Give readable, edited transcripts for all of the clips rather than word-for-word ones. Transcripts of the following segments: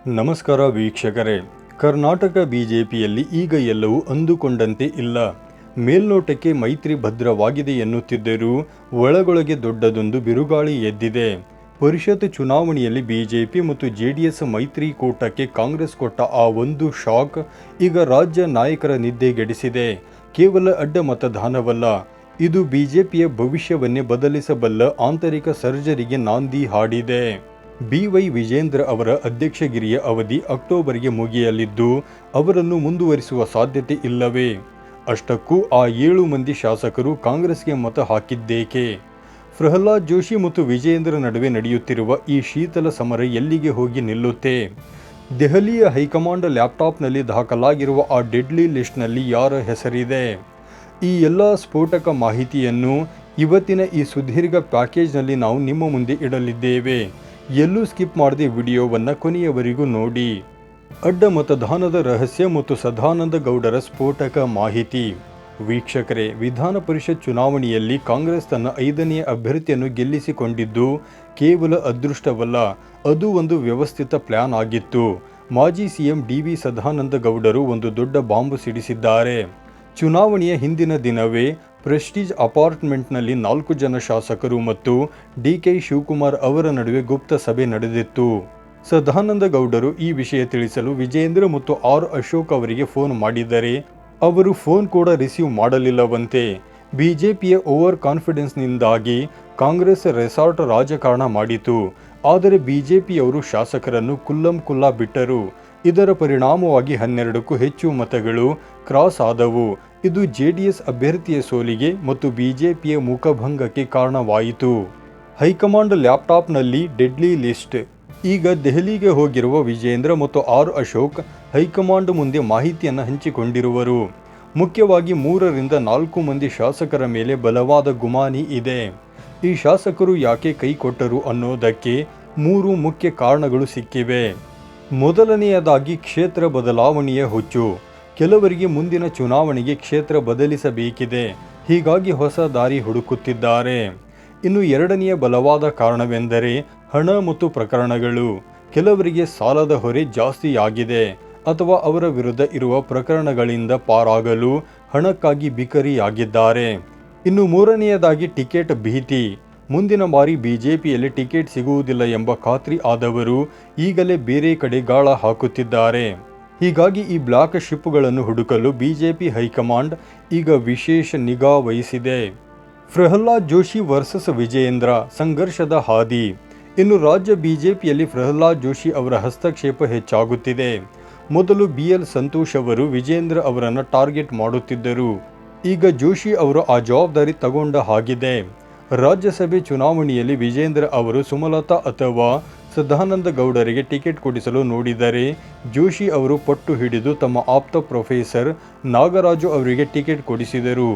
ನಮಸ್ಕಾರ ವೀಕ್ಷಕರೇ. ಕರ್ನಾಟಕ ಬಿಜೆಪಿಯಲ್ಲಿ ಈಗ ಎಲ್ಲವೂ ಅಂದುಕೊಂಡಂತೆ ಇಲ್ಲ. ಮೇಲ್ನೋಟಕ್ಕೆ ಮೈತ್ರಿ ಭದ್ರವಾಗಿದೆ ಎನ್ನುತ್ತಿದ್ದರೂ ಒಳಗೊಳಗೆ ದೊಡ್ಡದೊಂದು ಬಿರುಗಾಳಿ ಎದ್ದಿದೆ. ಪರಿಷತ್ ಚುನಾವಣೆಯಲ್ಲಿ ಬಿಜೆಪಿ ಮತ್ತು ಜೆಡಿಎಸ್ ಮೈತ್ರಿಕೂಟಕ್ಕೆ ಕಾಂಗ್ರೆಸ್ ಕೊಟ್ಟ ಆ ಒಂದು ಶಾಕ್ ಈಗ ರಾಜ್ಯ ನಾಯಕರ ನಿದ್ದೆಗೆಡಿಸಿದೆ. ಕೇವಲ ಅಡ್ಡ ಮತದಾನವಲ್ಲ, ಇದು ಬಿಜೆಪಿಯ ಭವಿಷ್ಯವನ್ನೇ ಬದಲಿಸಬಲ್ಲ ಆಂತರಿಕ ಸರ್ಜರಿಗೆ ನಾಂದಿ ಹಾಡಿದೆ. ಬಿ.ವೈ. ವಿಜೇಂದ್ರ ಅವರ ಅಧ್ಯಕ್ಷಗಿರಿಯ ಅವಧಿ ಅಕ್ಟೋಬರ್ಗೆ ಮುಗಿಯಲಿದ್ದು, ಅವರನ್ನು ಮುಂದುವರಿಸುವ ಸಾಧ್ಯತೆ ಇಲ್ಲವೇ? ಅಷ್ಟಕ್ಕೂ ಆ 7 ಮಂದಿ ಶಾಸಕರು ಕಾಂಗ್ರೆಸ್ಗೆ ಮತ ಹಾಕಿದ್ದೇಕೆ? ಪ್ರಹ್ಲಾದ್ ಜೋಶಿ ಮತ್ತು ವಿಜೇಂದ್ರ ನಡುವೆ ನಡೆಯುತ್ತಿರುವ ಈ ಶೀತಲ ಸಮರ ಎಲ್ಲಿಗೆ ಹೋಗಿ ನಿಲ್ಲುತ್ತೆ? ದೆಹಲಿಯ ಹೈಕಮಾಂಡ್ ಲ್ಯಾಪ್ಟಾಪ್ನಲ್ಲಿ ದಾಖಲಾಗಿರುವ ಆ ಡೆಡ್ಲಿ ಲಿಸ್ಟ್ನಲ್ಲಿ ಯಾರ ಹೆಸರಿದೆ? ಈ ಎಲ್ಲ ಸ್ಫೋಟಕ ಮಾಹಿತಿಯನ್ನು ಇವತ್ತಿನ ಈ ಸುದೀರ್ಘ ಪ್ಯಾಕೇಜ್ನಲ್ಲಿ ನಾವು ನಿಮ್ಮ ಮುಂದೆ ಇಡಲಿದ್ದೇವೆ. ಎಲ್ಲೂ ಸ್ಕಿಪ್ ಮಾಡದೆ ವಿಡಿಯೋವನ್ನು ಕೊನೆಯವರೆಗೂ ನೋಡಿ. ಅಡ್ಡ ಮತದಾನದ ರಹಸ್ಯ ಮತ್ತು ಸದಾನಂದ ಗೌಡರ ಸ್ಫೋಟಕ ಮಾಹಿತಿ. ವೀಕ್ಷಕರೇ, ವಿಧಾನ ಪರಿಷತ್ ಚುನಾವಣೆಯಲ್ಲಿ ಕಾಂಗ್ರೆಸ್ ತನ್ನ 5ನೇ ಅಭ್ಯರ್ಥಿಯನ್ನು ಗೆಲ್ಲಿಸಿಕೊಂಡಿದ್ದು ಕೇವಲ ಅದೃಷ್ಟವಲ್ಲ, ಅದು ಒಂದು ವ್ಯವಸ್ಥಿತ ಪ್ಲಾನ್ ಆಗಿತ್ತು. ಮಾಜಿ ಸಿಎಂ ಡಿ.ವಿ. ಸದಾನಂದ ಗೌಡರು ಒಂದು ದೊಡ್ಡ ಬಾಂಬ್ ಸಿಡಿಸಿದ್ದಾರೆ. ಚುನಾವಣೆಯ ಹಿಂದಿನ ದಿನವೇ ಪ್ರೆಸ್ಟೀಜ್ ಅಪಾರ್ಟ್ಮೆಂಟ್ನಲ್ಲಿ 4 ಜನ ಶಾಸಕರು ಮತ್ತು ಡಿ.ಕೆ. ಶಿವಕುಮಾರ್ ಅವರ ನಡುವೆ ಗುಪ್ತ ಸಭೆ ನಡೆದಿತ್ತು. ಸದಾನಂದ ಗೌಡರು ಈ ವಿಷಯ ತಿಳಿಸಲು ವಿಜೇಂದ್ರ ಮತ್ತು ಆರ್. ಅಶೋಕ್ ಅವರಿಗೆ ಫೋನ್ ಮಾಡಿದರೆ ಅವರು ಫೋನ್ ಕೂಡ ರಿಸೀವ್ ಮಾಡಲಿಲ್ಲವಂತೆ. ಬಿಜೆಪಿಯ ಓವರ್ ಕಾನ್ಫಿಡೆನ್ಸ್ನಿಂದಾಗಿ ಕಾಂಗ್ರೆಸ್ ರೆಸಾರ್ಟ್ ರಾಜಕಾರಣ ಮಾಡಿತು. ಆದರೆ ಬಿಜೆಪಿಯವರು ಶಾಸಕರನ್ನು ಕುಲ್ಲಂ ಬಿಟ್ಟರು. ಇದರ ಪರಿಣಾಮವಾಗಿ 12ಕ್ಕೂ ಹೆಚ್ಚು ಮತಗಳು ಕ್ರಾಸ್ ಆದವು. ಇದು ಜೆಡಿಎಸ್ ಅಭ್ಯರ್ಥಿಯ ಸೋಲಿಗೆ ಮತ್ತು ಬಿಜೆಪಿಯ ಮುಖಭಂಗಕ್ಕೆ ಕಾರಣವಾಯಿತು. ಹೈಕಮಾಂಡ್ ಲ್ಯಾಪ್ಟಾಪ್ನಲ್ಲಿ ಡೆಡ್ಲಿ ಲಿಸ್ಟ್. ಈಗ ದೆಹಲಿಗೆ ಹೋಗಿರುವ ವಿಜೇಂದ್ರ ಮತ್ತು ಆರ್. ಅಶೋಕ್ ಹೈಕಮಾಂಡ್ ಮುಂದೆ ಮಾಹಿತಿಯನ್ನು ಹಂಚಿಕೊಂಡಿರುವರು. ಮುಖ್ಯವಾಗಿ 3 ರಿಂದ 4 ಮಂದಿ ಶಾಸಕರ ಮೇಲೆ ಬಲವಾದ ಗುಮಾನಿ ಇದೆ. ಈ ಶಾಸಕರು ಯಾಕೆ ಕೈ ಕೊಟ್ಟರು ಅನ್ನೋದಕ್ಕೆ 3 ಮುಖ್ಯ ಕಾರಣಗಳು ಸಿಕ್ಕಿವೆ. ಮೊದಲನೆಯದಾಗಿ ಕ್ಷೇತ್ರ ಬದಲಾವಣೆಯ ಹುಚ್ಚು. ಕೆಲವರಿಗೆ ಮುಂದಿನ ಚುನಾವಣೆಗೆ ಕ್ಷೇತ್ರ ಬದಲಿಸಬೇಕಿದೆ, ಹೀಗಾಗಿ ಹೊಸ ದಾರಿ ಹುಡುಕುತ್ತಿದ್ದಾರೆ. ಇನ್ನು ಎರಡನೆಯ ಬಲವಾದ ಕಾರಣವೆಂದರೆ ಹಣ ಮತ್ತು ಪ್ರಕರಣಗಳು. ಕೆಲವರಿಗೆ ಸಾಲದ ಹೊರೆ ಜಾಸ್ತಿಯಾಗಿದೆ ಅಥವಾ ಅವರ ವಿರುದ್ಧ ಇರುವ ಪ್ರಕರಣಗಳಿಂದ ಪಾರಾಗಲು ಹಣಕ್ಕಾಗಿ ಬಿಕರಿಯಾಗಿದ್ದಾರೆ. ಇನ್ನು ಮೂರನೆಯದಾಗಿ ಟಿಕೆಟ್ ಭೀತಿ. ಮುಂದಿನ ಬಾರಿ ಬಿಜೆಪಿಯಲ್ಲಿ ಟಿಕೆಟ್ ಸಿಗುವುದಿಲ್ಲ ಎಂಬ ಖಾತ್ರಿ ಆದವರು ಈಗಲೇ ಬೇರೆ ಕಡೆ ಗಾಳ ಹಾಕುತ್ತಿದ್ದಾರೆ. ಹೀಗಾಗಿ ಈ ಬ್ಲಾಕ್ ಶಿಪ್ಗಳನ್ನು ಹುಡುಕಲು ಬಿಜೆಪಿ ಹೈಕಮಾಂಡ್ ಈಗ ವಿಶೇಷ ನಿಗಾ ವಹಿಸಿದೆ. ಪ್ರಹ್ಲಾದ್ ಜೋಶಿ ವರ್ಸಸ್ ವಿಜೇಂದ್ರ ಸಂಘರ್ಷದ ಹಾದಿ. ಇನ್ನು ರಾಜ್ಯ ಬಿಜೆಪಿಯಲ್ಲಿ ಪ್ರಹ್ಲಾದ್ ಜೋಶಿ ಅವರ ಹಸ್ತಕ್ಷೇಪ ಹೆಚ್ಚಾಗುತ್ತಿದೆ. ಮೊದಲು BL ಸಂತೋಷ್ ಅವರು ವಿಜೇಂದ್ರ ಅವರನ್ನು ಟಾರ್ಗೆಟ್ ಮಾಡುತ್ತಿದ್ದರು. ಈಗ ಜೋಶಿ ಅವರು ಆ ಜವಾಬ್ದಾರಿ ತಗೊಂಡ ಹಾಗಿದೆ. ರಾಜ್ಯಸಭೆ ಚುನಾವಣೆಯಲ್ಲಿ ವಿಜೇಂದ್ರ ಅವರು ಸುಮಲತಾ ಅಥವಾ ಸದಾನಂದ ಗೌಡರಿಗೆ ಟಿಕೆಟ್ ಕೊಡಿಸಲು ನೋಡಿದರೆ ಜೋಶಿ ಅವರು ಪಟ್ಟು ಹಿಡಿದು ತಮ್ಮ ಆಪ್ತ ಪ್ರೊಫೆಸರ್ ನಾಗರಾಜು ಅವರಿಗೆ ಟಿಕೆಟ್ ಕೊಡಿಸಿದರು.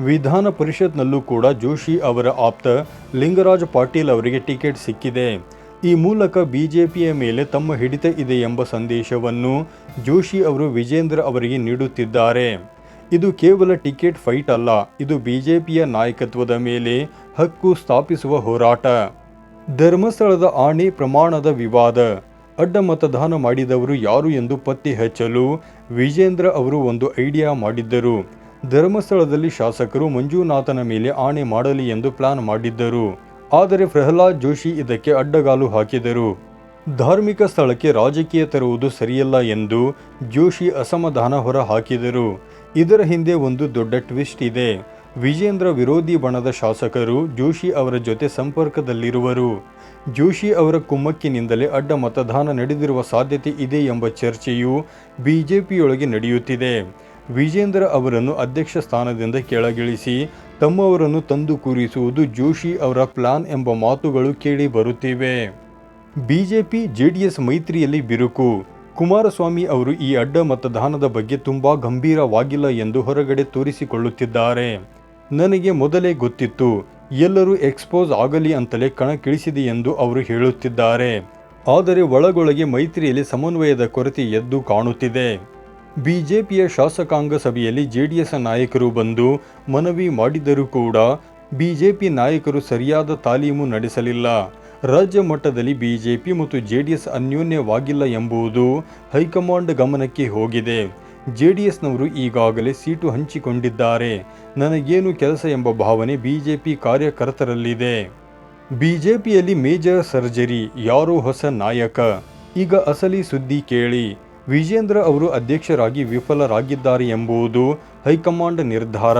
ವಿಧಾನ ಪರಿಷತ್ನಲ್ಲೂ ಕೂಡ ಜೋಶಿ ಅವರ ಆಪ್ತ ಲಿಂಗರಾಜ್ ಪಾಟೀಲ್ ಅವರಿಗೆ ಟಿಕೆಟ್ ಸಿಕ್ಕಿದೆ. ಈ ಮೂಲಕ ಬಿಜೆಪಿಯ ಮೇಲೆ ತಮ್ಮ ಹಿಡಿತ ಇದೆ ಎಂಬ ಸಂದೇಶವನ್ನು ಜೋಶಿ ಅವರು ವಿಜೇಂದ್ರ ಅವರಿಗೆ ನೀಡುತ್ತಿದ್ದಾರೆ. ಇದು ಕೇವಲ ಟಿಕೆಟ್ ಫೈಟ್ ಅಲ್ಲ, ಇದು ಬಿಜೆಪಿಯ ನಾಯಕತ್ವದ ಮೇಲೆ ಹಕ್ಕು ಸ್ಥಾಪಿಸುವ ಹೋರಾಟ. ಧರ್ಮಸ್ಥಳದ ಆಣೆ ಪ್ರಮಾಣದ ವಿವಾದ. ಅಡ್ಡ ಮತದಾನ ಮಾಡಿದವರು ಯಾರು ಎಂದು ಪತ್ತೆ ಹಚ್ಚಲು ವಿಜೇಂದ್ರ ಅವರು ಒಂದು ಐಡಿಯಾ ಮಾಡಿದ್ದರು. ಧರ್ಮಸ್ಥಳದಲ್ಲಿ ಶಾಸಕರು ಮಂಜುನಾಥನ ಮೇಲೆ ಆಣೆ ಮಾಡಲಿ ಎಂದು ಪ್ಲಾನ್ ಮಾಡಿದ್ದರು. ಆದರೆ ಪ್ರಹ್ಲಾದ್ ಜೋಶಿ ಇದಕ್ಕೆ ಅಡ್ಡಗಾಲು ಹಾಕಿದರು. ಧಾರ್ಮಿಕ ಸ್ಥಳಕ್ಕೆ ರಾಜಕೀಯ ತರುವುದು ಸರಿಯಲ್ಲ ಎಂದು ಜೋಶಿ ಅಸಮಾಧಾನ ಹೊರ ಹಾಕಿದರು. ಇದರ ಹಿಂದೆ ಒಂದು ದೊಡ್ಡ ಟ್ವಿಸ್ಟ್ ಇದೆ. ವಿಜೇಂದ್ರ ವಿರೋಧಿ ಬಣದ ಶಾಸಕರು ಜೋಶಿ ಅವರ ಜೊತೆ ಸಂಪರ್ಕದಲ್ಲಿರುವರು. ಜೋಶಿ ಅವರ ಕುಮ್ಮಕ್ಕಿನಿಂದಲೇ ಅಡ್ಡ ಮತದಾನ ನಡೆದಿರುವ ಸಾಧ್ಯತೆ ಇದೆ ಎಂಬ ಚರ್ಚೆಯು ಬಿಜೆಪಿಯೊಳಗೆ ನಡೆಯುತ್ತಿದೆ. ವಿಜೇಂದ್ರ ಅವರನ್ನು ಅಧ್ಯಕ್ಷ ಸ್ಥಾನದಿಂದ ಕೆಳಗಿಳಿಸಿ ತಮ್ಮವರನ್ನು ತಂದು ಕೂರಿಸುವುದು ಜೋಶಿ ಅವರ ಪ್ಲಾನ್ ಎಂಬ ಮಾತುಗಳು ಕೇಳಿ ಬರುತ್ತಿವೆ. ಬಿಜೆಪಿ ಜೆಡಿಎಸ್ ಮೈತ್ರಿಯಲ್ಲಿ ಬಿರುಕು. ಕುಮಾರಸ್ವಾಮಿ ಅವರು ಈ ಅಡ್ಡ ಮತದಾನದ ಬಗ್ಗೆ ತುಂಬಾ ಗಂಭೀರವಾಗಿಲ್ಲ ಎಂದು ಹೊರಗಡೆ ತೋರಿಸಿಕೊಳ್ಳುತ್ತಿದ್ದಾರೆ. ನನಗೆ ಮೊದಲೇ ಗೊತ್ತಿತ್ತು, ಎಲ್ಲರೂ ಎಕ್ಸ್ಪೋಸ್ ಆಗಲಿ ಅಂತಲೇ ಕಣಕ್ಕಿಳಿಸಿದೆ ಎಂದು ಅವರು ಹೇಳುತ್ತಿದ್ದಾರೆ. ಆದರೆ ಒಳಗೊಳಗೆ ಮೈತ್ರಿಯಲ್ಲಿ ಸಮನ್ವಯದ ಕೊರತೆ ಎದ್ದು ಕಾಣುತ್ತಿದೆ. ಬಿಜೆಪಿಯ ಶಾಸಕಾಂಗ ಸಭೆಯಲ್ಲಿ ಜೆಡಿಎಸ್ ನಾಯಕರು ಬಂದು ಮನವಿ ಮಾಡಿದರೂ ಕೂಡ ಬಿಜೆಪಿ ನಾಯಕರು ಸರಿಯಾದ ತಾಲೀಮು ನಡೆಸಲಿಲ್ಲ. ರಾಜ್ಯ ಮಟ್ಟದಲ್ಲಿ ಬಿಜೆಪಿ ಮತ್ತು ಜೆಡಿಎಸ್ ಅನ್ಯೋನ್ಯವಾಗಿಲ್ಲ ಎಂಬುದು ಹೈಕಮಾಂಡ್ ಗಮನಕ್ಕೆ ಹೋಗಿದೆ. ಜೆಡಿಎಸ್ನವರು ಈಗಾಗಲೇ ಸೀಟು ಹಂಚಿಕೊಂಡಿದ್ದಾರೆ. ನನಗೇನು ಕೆಲಸ ಎಂಬ ಭಾವನೆ ಬಿಜೆಪಿ ಕಾರ್ಯಕರ್ತರಲ್ಲಿದೆ. ಬಿಜೆಪಿಯಲ್ಲಿ ಮೇಜರ್ ಸರ್ಜರಿ, ಯಾರೋ ಹೊಸ ನಾಯಕ. ಈಗ ಅಸಲಿ ಸುದ್ದಿ ಕೇಳಿ. ವಿಜೇಂದ್ರ ಅವರು ಅಧ್ಯಕ್ಷರಾಗಿ ವಿಫಲರಾಗಿದ್ದಾರೆ ಎಂಬುದು ಹೈಕಮಾಂಡ್ ನಿರ್ಧಾರ.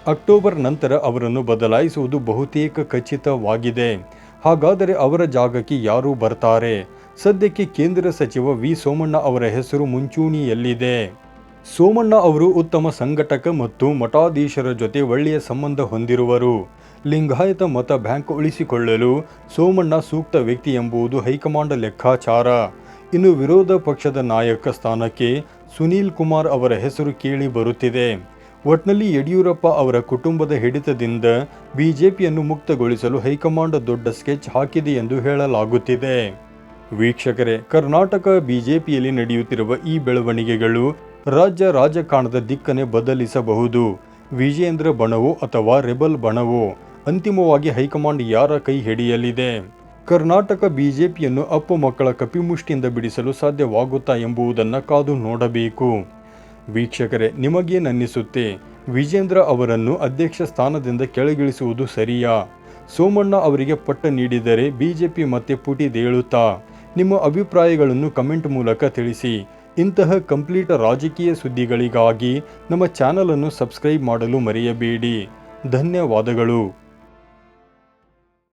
ಅಕ್ಟೋಬರ್ ನಂತರ ಅವರನ್ನು ಬದಲಾಯಿಸುವುದು ಬಹುತೇಕ ಖಚಿತವಾಗಿದೆ. ಹಾಗಾದರೆ ಅವರ ಜಾಗಕ್ಕೆ ಯಾರು ಬರ್ತಾರೆ? ಸದ್ಯಕ್ಕೆ ಕೇಂದ್ರ ಸಚಿವ ವಿ ಸೋಮಣ್ಣ ಅವರ ಹೆಸರು ಮುಂಚೂಣಿಯಲ್ಲಿದೆ. ಸೋಮಣ್ಣ ಅವರು ಉತ್ತಮ ಸಂಘಟಕ ಮತ್ತು ಮಠಾಧೀಶರ ಜೊತೆ ಒಳ್ಳೆಯ ಸಂಬಂಧ ಹೊಂದಿರುವರು. ಲಿಂಗಾಯತ ಮತ ಬ್ಯಾಂಕ್ ಉಳಿಸಿಕೊಳ್ಳಲು ಸೋಮಣ್ಣ ಸೂಕ್ತ ವ್ಯಕ್ತಿ ಎಂಬುದು ಹೈಕಮಾಂಡ್ ಲೆಕ್ಕಾಚಾರ. ಇನ್ನು ವಿರೋಧ ಪಕ್ಷದ ನಾಯಕ ಸ್ಥಾನಕ್ಕೆ ಸುನೀಲ್ ಕುಮಾರ್ ಅವರ ಹೆಸರು ಕೇಳಿ ಬರುತ್ತಿದೆ. ಒಟ್ನಲ್ಲಿ ಯಡಿಯೂರಪ್ಪ ಅವರ ಕುಟುಂಬದ ಹಿಡಿತದಿಂದ ಬಿಜೆಪಿಯನ್ನು ಮುಕ್ತಗೊಳಿಸಲು ಹೈಕಮಾಂಡ್ ದೊಡ್ಡ ಸ್ಕೆಚ್ ಹಾಕಿದೆ ಎಂದು ಹೇಳಲಾಗುತ್ತಿದೆ. ವೀಕ್ಷಕರೇ, ಕರ್ನಾಟಕ ಬಿಜೆಪಿಯಲ್ಲಿ ನಡೆಯುತ್ತಿರುವ ಈ ಬೆಳವಣಿಗೆಗಳು ರಾಜ್ಯ ರಾಜಕಾರಣದ ದಿಕ್ಕನ್ನೇ ಬದಲಿಸಬಹುದು. ವಿಜೇಂದ್ರ ಬಣವೋ ಅಥವಾ ರೆಬಲ್ ಬಣವೋ, ಅಂತಿಮವಾಗಿ ಹೈಕಮಾಂಡ್ ಯಾರ ಕೈ ಹಿಡಿಯಲಿದೆ? ಕರ್ನಾಟಕ ಬಿಜೆಪಿಯನ್ನು ಅಪ್ಪು ಮಕ್ಕಳ ಕಪಿಮುಷ್ಟಿಯಿಂದ ಬಿಡಿಸಲು ಸಾಧ್ಯವಾಗುತ್ತಾ ಎಂಬುದನ್ನು ಕಾದು ನೋಡಬೇಕು. ವೀಕ್ಷಕರೇ, ನಿಮಗೇನನ್ನಿಸುತ್ತೆ? ವಿಜೇಂದ್ರ ಅವರನ್ನು ಅಧ್ಯಕ್ಷ ಸ್ಥಾನದಿಂದ ಕೆಳಗಿಳಿಸುವುದು ಸರಿಯಾ? ಸೋಮಣ್ಣ ಅವರಿಗೆ ಪಟ್ಟ ನೀಡಿದರೆ ಬಿಜೆಪಿ ಮತ್ತೆ ಪುಟಿದೇಳುತ್ತಾ? ನಿಮ್ಮ ಅಭಿಪ್ರಾಯಗಳನ್ನು ಕಮೆಂಟ್ ಮೂಲಕ ತಿಳಿಸಿ. ಇಂತಹ ಕಂಪ್ಲೀಟ್ ರಾಜಕೀಯ ಸುದ್ದಿಗಳಿಗಾಗಿ ನಮ್ಮ ಚಾನಲನ್ನು ಸಬ್ಸ್ಕ್ರೈಬ್ ಮಾಡಲು ಮರೆಯಬೇಡಿ. ಧನ್ಯವಾದಗಳು.